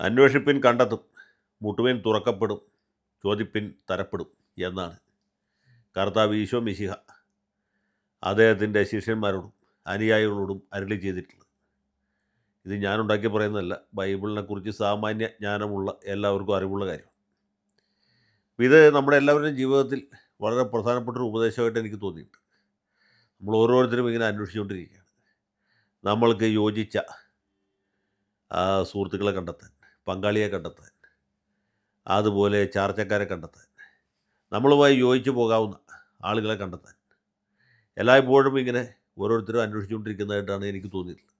അന്വേഷിപ്പിൻ കണ്ടെത്തും, മുട്ടുവിൻ തുറക്കപ്പെടും, ചോദിപ്പിൻ തരപ്പെടും എന്നാണ് കർത്താവ് ഈശോ മിശിഹ അദ്ദേഹത്തിൻ്റെ ശിഷ്യന്മാരോടും അനുയായികളോടും അരുളി ചെയ്തിട്ടുള്ളത്. ഇത് ഞാനുണ്ടാക്കി പറയുന്നതല്ല, ബൈബിളിനെക്കുറിച്ച് സാമാന്യ ജ്ഞാനമുള്ള എല്ലാവർക്കും അറിവുള്ള കാര്യം. ഇത് നമ്മുടെ എല്ലാവരുടെയും ജീവിതത്തിൽ വളരെ പ്രധാനപ്പെട്ടൊരു ഉപദേശമായിട്ട് എനിക്ക് തോന്നിയിട്ടുണ്ട്. നമ്മൾ ഓരോരുത്തരും ഇങ്ങനെ അന്വേഷിച്ചുകൊണ്ടിരിക്കുകയാണ്. നമ്മൾക്ക് യോജിച്ച സുഹൃത്തുക്കളെ കണ്ടെത്താൻ, പങ്കാളിയെ കണ്ടെത്താൻ, അതുപോലെ ചാർച്ചക്കാരെ കണ്ടെത്താൻ, നമ്മളുമായി യോജിച്ചു പോകാവുന്ന ആളുകളെ കണ്ടെത്താൻ എല്ലായ്പ്പോഴും ഇങ്ങനെ ഓരോരുത്തരും അന്വേഷിച്ചുകൊണ്ടിരിക്കുന്നതായിട്ടാണ് എനിക്ക് തോന്നിയിട്ടുള്ളത്.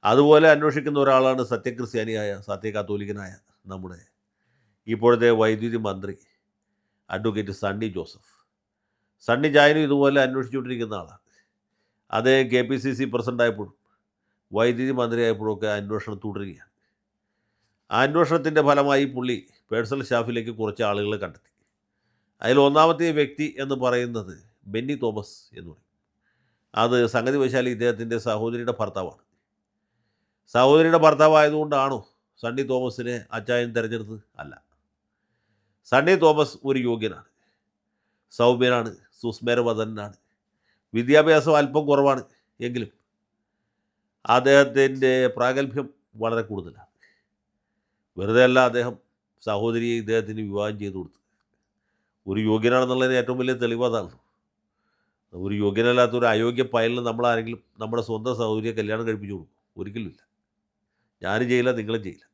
അതുപോലെ അന്വേഷിക്കുന്ന ഒരാളാണ് സത്യക്രിസ്ത്യാനിയായ സത്യകാത്തോലിക്കനായ നമ്മുടെ ഇപ്പോഴത്തെ വൈദ്യുതി മന്ത്രി അഡ്വക്കേറ്റ് സണ്ണി ജോസഫ്. സണ്ണി ചായനും ഇതുപോലെ അന്വേഷിച്ചുകൊണ്ടിരിക്കുന്ന ആളാണ്. അദ്ദേഹം KPCC പ്രസിഡൻ്റായപ്പോഴും വൈദ്യുതി മന്ത്രിയായപ്പോഴൊക്കെ അന്വേഷണം തുടരുകയാണ്. ആ അന്വേഷണത്തിൻ്റെ ഫലമായി പുള്ളി പേഴ്സണൽ സ്റ്റാഫിലേക്ക് കുറച്ച് ആളുകളെ കണ്ടെത്തി. അതിൽ ഒന്നാമത്തെ വ്യക്തി എന്ന് പറയുന്നത് ബെന്നി തോമസ് എന്ന് പറയും. അത് സംഗതി വശാൽ ഇദ്ദേഹത്തിൻ്റെ സഹോദരിയുടെ ഭർത്താവാണ്. സഹോദരിയുടെ ഭർത്താവായതുകൊണ്ടാണോ സണ്ണി തോമസിനെ അച്ചായൻ തിരഞ്ഞെടുത്തത്? അല്ല. സണ്ണി തോമസ് ഒരു യോഗ്യനാണ്, സൗമ്യനാണ്, സുസ്മരവദനാണ്, വിദ്യാഭ്യാസം അല്പം കുറവാണ്, എങ്കിലും അദ്ദേഹത്തിൻ്റെ പ്രാഗൽഭ്യം വളരെ കൂടുതലാണ്. വെറുതെ അല്ല അദ്ദേഹം സഹോദരിയെ ഇദ്ദേഹത്തിന് വിവാഹം ചെയ്തു കൊടുത്തു. ഒരു യോഗ്യനാണെന്നുള്ളതിന് ഏറ്റവും വലിയ തെളിവ് അതാണ്. ഒരു യോഗ്യനല്ലാത്ത ഒരു അയോഗ്യ പയലിന് നമ്മളാരെങ്കിലും നമ്മുടെ സ്വന്തം സഹോദരിയെ കല്യാണം കഴിപ്പിച്ചു കൊടുക്കും? ഒരിക്കലുമില്ല. ഞാനും ചെയ്യില്ല, നിങ്ങളും ചെയ്യില്ല.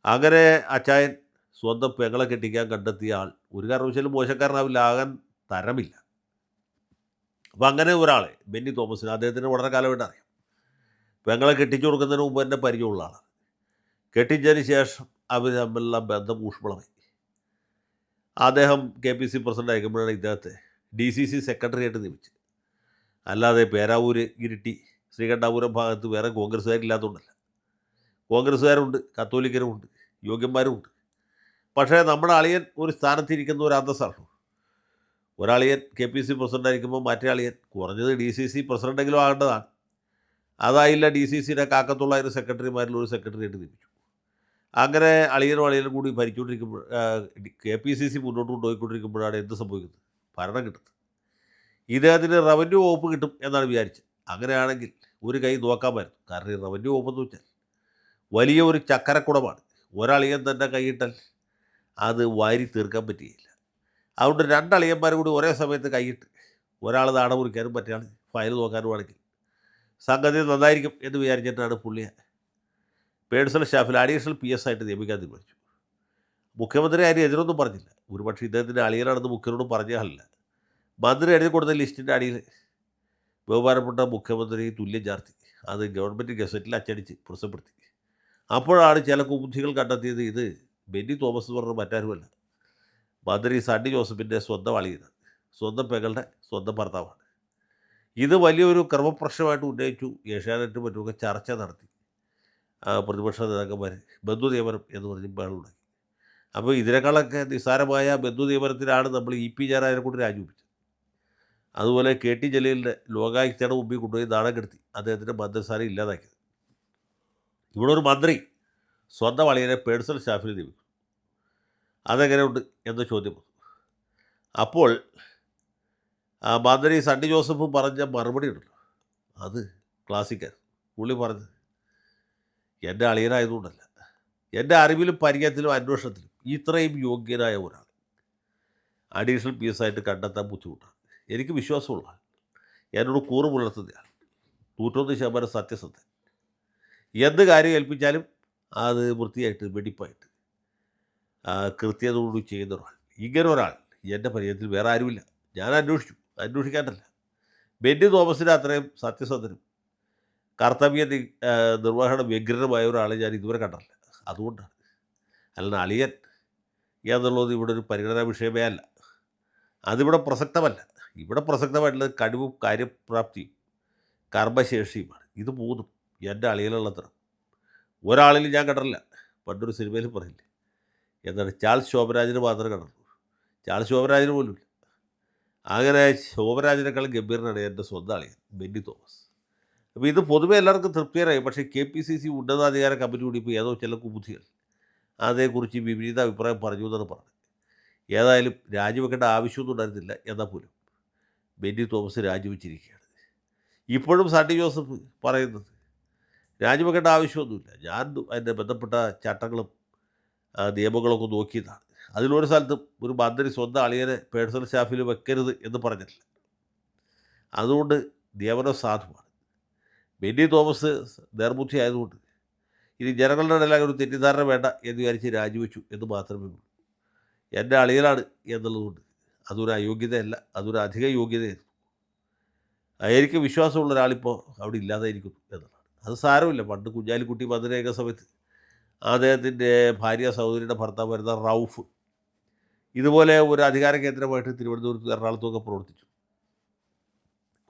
അങ്ങനെ അച്ചായൻ സ്വന്തം പെങ്ങളെ കെട്ടിക്കാൻ കണ്ടെത്തിയ ആൾ ഒരു കാരണവശാലും മോശക്കാരനാവില്ല, ആകാൻ തരമില്ല. അപ്പം അങ്ങനെ ഒരാളെ ബെന്നി തോമസിന് അദ്ദേഹത്തിന് വളരെ കാലമായിട്ട് അറിയാം. പെങ്ങളെ കെട്ടിച്ചു കൊടുക്കുന്നതിന് മുമ്പ് തന്നെ പരിചയമുള്ള ആളാണ്. കെട്ടിച്ചതിന് ശേഷം അവർ തമ്മിലുള്ള ബന്ധം ഊഷ്മളമായി. അദ്ദേഹം KPC പ്രസിഡൻ്റ് ആയിരിക്കുമ്പോഴാണ് ഇദ്ദേഹത്തെ DCC സെക്രട്ടറി ആയിട്ട് നിയമിച്ചത്. അല്ലാതെ പേരാവൂർ, ഇരിട്ടി, ശ്രീകണ്ഠാപുരം ഭാഗത്ത് വേറെ കോൺഗ്രസ്സുകാരില്ലാത്തതുകൊണ്ടല്ല. കോൺഗ്രസ്സുകാരുണ്ട്, കത്തോലിക്കരുമുണ്ട്, യോഗ്യന്മാരുമുണ്ട്. പക്ഷേ നമ്മുടെ അളിയൻ ഒരു സ്ഥാനത്തിരിക്കുന്ന ഒരു അന്തസ്സാണ്. ഒരളിയൻ KPC പ്രസിഡൻ്റ് ആയിരിക്കുമ്പോൾ മറ്റേ അളിയൻ കുറഞ്ഞത് DCC പ്രസിഡൻ്റെങ്കിലും ആകേണ്ടതാണ്. അതായില്ല, DCCയുടെ കാക്കത്തുള്ളായിരം സെക്രട്ടറിമാരിൽ ഒരു സെക്രട്ടറി ആയിട്ട് നിയമിച്ചു. അങ്ങനെ അളിയനും കൂടി ഭരിച്ചുകൊണ്ടിരിക്കുമ്പോൾ KPCC മുന്നോട്ട് കൊണ്ടുപോയിക്കൊണ്ടിരിക്കുമ്പോഴാണ് എന്ത് സംഭവിക്കുന്നത്? ഭരണം കിട്ടുന്നത്. ഇദ്ദേഹത്തിന് റവന്യൂ വകുപ്പ് കിട്ടും എന്നാണ് വിചാരിച്ചത്. അങ്ങനെയാണെങ്കിൽ ഒരു കൈ നോക്കാമായിരുന്നു. കാരണം ഈ റവന്യൂ വകുപ്പെന്ന് വെച്ചാൽ വലിയ ഒരു ചക്കരക്കുടമാണ്. ഒരളിയൻ തന്നെ കൈയിട്ടാൽ അത് വാരി തീർക്കാൻ പറ്റുകയില്ല. അതുകൊണ്ട് രണ്ടളിയന്മാർ കൂടി ഒരേ സമയത്ത് കൈയിട്ട് ഒരാൾ നാട മുറിക്കാനും മറ്റേ ഫയൽ നോക്കാനും ആണെങ്കിൽ സംഗതി നന്നായിരിക്കും എന്ന് വിചാരിച്ചിട്ടാണ് പുള്ളിയെ പേഴ്സണൽ സ്റ്റാഫിൽ അഡീഷണൽ PS ആയിട്ട് നിയമിക്കാൻ തീരുമാനിച്ചു. മുഖ്യമന്ത്രി ആരും എതിരൊന്നും പറഞ്ഞില്ല. ഒരുപക്ഷെ ഇദ്ദേഹത്തിൻ്റെ അളിയനാണെന്ന് മുഖ്യനോട് പറഞ്ഞാലല്ല. മന്ത്രി എഴുതി കൊടുത്ത ലിസ്റ്റിൻ്റെ അടിയിൽ ബഹുമാനപ്പെട്ട മുഖ്യമന്ത്രി തുല്യം ചാർത്തി അത് ഗവൺമെൻറ് ഗസറ്റിൽ അച്ചടിച്ച് പ്രസിദ്ധപ്പെടുത്തി. അപ്പോഴാണ് ചില കുബുദ്ധികൾ കണ്ടെത്തിയത് ഇത് ബെന്നി തോമസ് എന്ന് പറഞ്ഞ മറ്റാരുമല്ല, മന്ത്രി സണ്ണി ജോസഫിൻ്റെ സ്വന്തം അളിയനാണ്, സ്വന്തം പെങ്ങളുടെ സ്വന്തം ഭർത്താവാണ്. ഇത് വലിയൊരു ക്രമപ്രശ്നമായിട്ട് ഉന്നയിച്ചു. ഏഷ്യാനെറ്റും മറ്റുമൊക്കെ ചർച്ച നടത്തി. പ്രതിപക്ഷ നേതാക്കന്മാർ ബന്ധു നിയമനം എന്ന് പറഞ്ഞ് ബഹളമുണ്ടാക്കി. അപ്പോൾ ഇതിനേക്കാളൊക്കെ നിസ്സാരമായ ബന്ധു നിയമനത്തിനാണ് നമ്മൾ EP ജയരാജനെ കൊണ്ട് രാജിവെപ്പിച്ചത്. അതുപോലെ KT ജലീലിൻ്റെ ലോകായുക്തയുടെ മുമ്പിൽ കൊണ്ടുപോയി നാണം കെടുത്തി അദ്ദേഹത്തിൻ്റെ മന്ത്രിസ്ഥാനം ഇല്ലാതാക്കിയത്. ഇവിടെ ഒരു മന്ത്രി സ്വന്തം അളിയനെ പേഴ്സണൽ സ്റ്റാഫിൽ നിയമിക്കും. അതെങ്ങനെയുണ്ട് എന്ന ചോദ്യം വന്നു. അപ്പോൾ മന്ത്രി സണ്ണി ജോസഫ് പറഞ്ഞ മറുപടി ഉണ്ടല്ലോ, അത് ക്ലാസിക്കാണ്. പുള്ളി പറഞ്ഞത് എൻ്റെ അളിയനായതുകൊണ്ടല്ല, എൻ്റെ അറിവിലും പരിചയത്തിലും അന്വേഷണത്തിലും ഇത്രയും യോഗ്യനായ ഒരാൾ അഡീഷണൽ PS ആയിട്ട് കണ്ടെത്താൻ ബുദ്ധിമുട്ടാണ്. എനിക്ക് വിശ്വാസമുള്ള ആൾ, എന്നോട് കൂറ് പുലർത്തുന്നയാൾ, 101% സത്യസന്ധൻ, എന്ത് കാര്യം ഏൽപ്പിച്ചാലും അത് വൃത്തിയായിട്ട് വെടിപ്പായിട്ട് കൃത്യതയോടുകൂടി ചെയ്യുന്ന ഒരാൾ. ഇങ്ങനെ ഒരാൾ എൻ്റെ പരിചയത്തിൽ വേറെ ആരുമില്ല. ഞാൻ അന്വേഷിക്കാണ്ടല്ല. ബെന്നി തോമസിന് അത്രയും സത്യസന്ധനും കർത്തവ്യ നിർവഹണ വ്യഗ്രനുമായ ഒരാളെ ഞാൻ ഇതുവരെ കണ്ടില്ല. അതുകൊണ്ടാണ്. അല്ലാതെ അളിയൻ എന്നുള്ളത് ഇവിടെ ഒരു പരിഗണനാ വിഷയമേ അല്ല. അതിവിടെ പ്രസക്തമല്ല. ഇവിടെ പ്രസക്തമായിട്ടുള്ളത് കഴിവും കാര്യപ്രാപ്തിയും കർമ്മശേഷിയുമാണ്. ഇത് മൂന്നും എൻ്റെ അളിയനുള്ളത്ര ഒരാളിൽ ഞാൻ കണ്ടില്ല. പണ്ടൊരു സിനിമയിൽ പറയില്ലേ, എന്താണ്, ചാൾസ് ശോഭരാജിന് മാത്രമേ കണ്ടുള്ളൂ. ചാൾസ് ശോഭരാജിന് പോലുമില്ല. അങ്ങനെ ശോഭരാജിനേക്കാളും ഗംഭീരനാണ് എൻ്റെ സ്വന്തം അളിയൻ ബെന്നി തോമസ്. അപ്പോൾ ഇത് പൊതുവെ എല്ലാവർക്കും തൃപ്തികരമായി. പക്ഷേ KPCC ഉന്നതാധികാര കമ്മിറ്റി കൂടി ഇപ്പോൾ ഏതോ ചില കുബുദ്ധികൾ അതേക്കുറിച്ച് വിപരീത അഭിപ്രായം പറഞ്ഞു എന്നാണ് പറഞ്ഞത്. ഏതായാലും രാജിവെക്കേണ്ട ആവശ്യമൊന്നും ഉണ്ടായിരുന്നില്ല. എന്നാൽ പോലും ബെന്നി തോമസ് രാജിവെച്ചിരിക്കുകയാണ്. ഇപ്പോഴും സണ്ണി ജോസഫ് പറയുന്നത് രാജിവെക്കേണ്ട ആവശ്യമൊന്നുമില്ല, ഞാൻ അതിൻ്റെ ബന്ധപ്പെട്ട ചട്ടങ്ങളും നിയമങ്ങളൊക്കെ നോക്കിയതാണ്. അതിലൊരു സ്ഥലത്തും ഒരു മന്ത്രി സ്വന്തം അളിയനെ പേഴ്സണൽ സ്റ്റാഫിൽ വെക്കരുത് എന്ന് പറഞ്ഞിട്ടില്ല. അതുകൊണ്ട് നിയമനം സാധുവാണ്. ബെന്നി തോമസ് നേർബുദ്ധി ആയതുകൊണ്ട് ഇനി ജനങ്ങളുടെ ഇടയിൽ ഒരു തെറ്റിദ്ധാരണ വേണ്ട എന്ന് വിചാരിച്ച് രാജിവെച്ചു എന്ന് മാത്രമേ ഉള്ളൂ. എൻ്റെ അളിയനാണ് എന്നുള്ളതുകൊണ്ട് അതൊരു അയോഗ്യതയല്ല, അതൊരു അധിക യോഗ്യതയായിരുന്നു. എനിക്ക് വിശ്വാസമുള്ള ഒരാളിപ്പോൾ അവിടെ ഇല്ലാതായിരിക്കുന്നു എന്നുള്ളതാണ്. അത് സാരമില്ല. പണ്ട് കുഞ്ഞാലിക്കുട്ടി മന്ത്രിയായ സമയത്ത് അദ്ദേഹത്തിൻ്റെ ഭാര്യ സഹോദരിയുടെ ഭർത്താവ് വരുന്ന റൌഫ് ഇതുപോലെ ഒരു അധികാര കേന്ദ്രമായിട്ട് തിരുവനന്തപുരത്തും എറണാകുളത്തുമൊക്കെ പ്രവർത്തിച്ചു.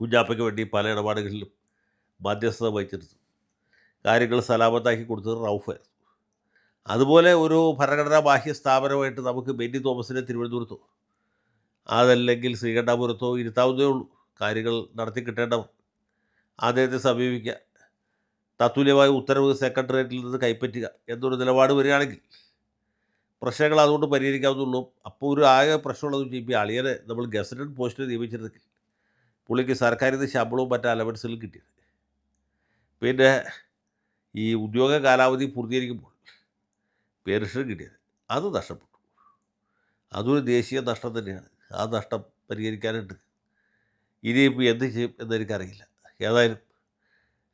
കുഞ്ഞാപ്പയ്ക്ക് വേണ്ടി പല ഇടപാടുകളിലും മധ്യസ്ഥത വഹിച്ചെടുത്തു. കാര്യങ്ങൾ സലാമത്താക്കി കൊടുത്തത് റൌഫായിരുന്നു. അതുപോലെ ഒരു ഭരണഘടനാ ബാഹ്യ സ്ഥാപനമായിട്ട് നമുക്ക് ബെന്നി തോമസിനെ തിരുവനന്തപുരത്തോ അതല്ലെങ്കിൽ ശ്രീകണ്ഠാപുരത്തോ ഇരുത്താവുന്നതേ ഉള്ളൂ. കാര്യങ്ങൾ നടത്തി കിട്ടേണ്ടവർ അദ്ദേഹത്തെ സമീപിക്കുക, തത്തുല്യമായ ഉത്തരവ് സെക്രട്ടേറിയറ്റിൽ നിന്ന് കൈപ്പറ്റുക എന്നൊരു നിലപാട് വരികയാണെങ്കിൽ പ്രശ്നങ്ങൾ അതുകൊണ്ട് പരിഹരിക്കാവുന്നുള്ളൂ. അപ്പോൾ ഒരു ആകെ പ്രശ്നമുള്ളതെന്ന് വെച്ചാൽ ഇപ്പോൾ അളിയനെ നമ്മൾ ഗസറ്റഡ് പോസ്റ്റിൽ നിയമിച്ചിരുന്നെങ്കിൽ പുള്ളിക്ക് സർക്കാരിൽ നിന്ന് ശമ്പളവും മറ്റ് അലവൻസുകളും കിട്ടിയത്. പിന്നെ ഈ ഉദ്യോഗ കാലാവധി പൂർത്തീകരിക്കുമ്പോൾ പെൻഷൻ കിട്ടിയത് അത് നഷ്ടപ്പെട്ടു. അതൊരു ദേശീയ നഷ്ടം തന്നെയാണ്. ആ നഷ്ടം പരിഹരിക്കാനുണ്ട്. ഇനിയിപ്പോൾ എന്ത് ചെയ്യും എന്നെനിക്കറിയില്ല. ഏതായാലും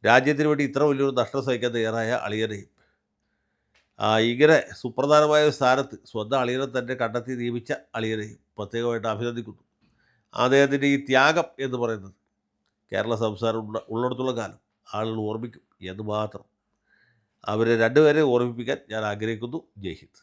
രാജ്യത്തിന് വേണ്ടി ഇത്ര വലിയൊരു നഷ്ടം സഹിക്കാൻ തയ്യാറായ അളിയനെയും ഇങ്ങനെ സുപ്രധാനമായ ഒരു സ്ഥാനത്ത് സ്വന്തം അളിയനെ തന്നെ കണ്ടെത്തി നിയമിച്ച അളിയനെയും പ്രത്യേകമായിട്ട് അഭിനന്ദിക്കുന്നു. അദ്ദേഹത്തിൻ്റെ ഈ ത്യാഗം എന്ന് പറയുന്നത് കേരള സംസ്ഥാനം ഉള്ളിടത്തോളം കാലം ആളുകൾ ഓർമ്മിക്കും എന്ന് മാത്രം. അവരെ രണ്ടുപേരെ ഓർമ്മിപ്പിക്കാൻ ഞാൻ ആഗ്രഹിക്കുന്നു. ജയ് ഹിന്ദ്.